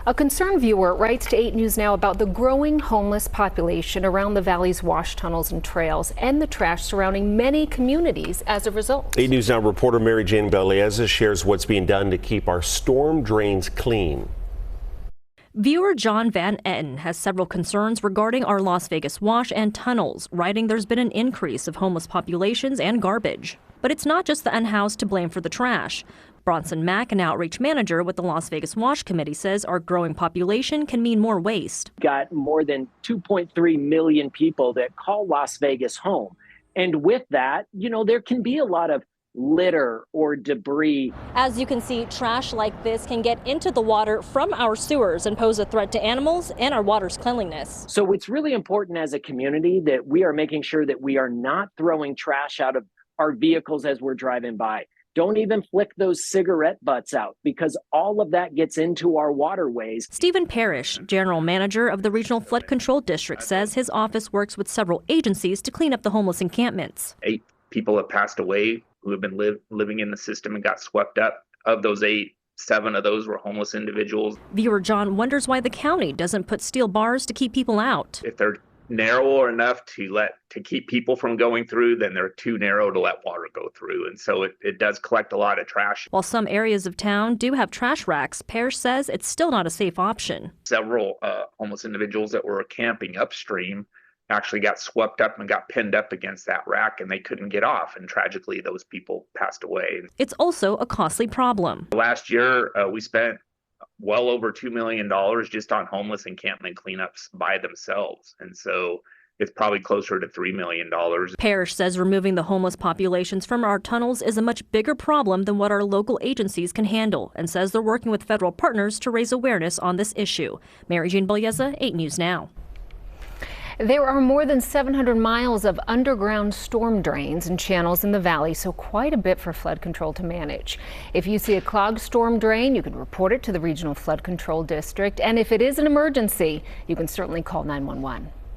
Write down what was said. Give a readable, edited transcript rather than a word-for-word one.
A concerned viewer writes to 8 News Now about the growing homeless population around the valley's wash tunnels and trails and the trash surrounding many communities as a result. 8 News Now reporter Mary Jane Belieza shares what's being done to keep our storm drains clean. Viewer John Van Etten has several concerns regarding our Las Vegas wash and tunnels, writing there's been an increase of homeless populations and garbage. But it's not just the unhoused to blame for the trash. Bronson Mack, an outreach manager with the Las Vegas Wash Committee, says our growing population can mean more waste. Got more than 2.3 million people that call Las Vegas home. And with that, there can be a lot of litter or debris. As you can see, trash like this can get into the water from our sewers and pose a threat to animals and our water's cleanliness. So it's really important as a community that we are making sure that we are not throwing trash out of our vehicles as we're driving by. Don't even flick those cigarette butts out, because all of that gets into our waterways. Stephen Parrish, general manager of the Regional Flood Control District, says his office works with several agencies to clean up the homeless encampments. 8 people have passed away who have been living in the system and got swept up. Of those 8, 7 of those were homeless individuals. Viewer John wonders why the county doesn't put steel bars to keep people out. If they're narrow enough to keep people from going through, then they're too narrow to let water go through. And so it does collect a lot of trash. While some areas of town do have trash racks, Parrish says it's still not a safe option. Several homeless individuals that were camping upstream actually got swept up and got pinned up against that rack, and they couldn't get off. And tragically, those people passed away. It's also a costly problem. Last year, we spent well over $2 million just on homeless encampment cleanups by themselves. And so it's probably closer to $3 million. Parrish says removing the homeless populations from our tunnels is a much bigger problem than what our local agencies can handle, and says they're working with federal partners to raise awareness on this issue. Mary Jane Belieza, 8 News Now. There are more than 700 miles of underground storm drains and channels in the valley, so quite a bit for flood control to manage. If you see a clogged storm drain, you can report it to the Regional Flood Control District, and if it is an emergency, you can certainly call 911.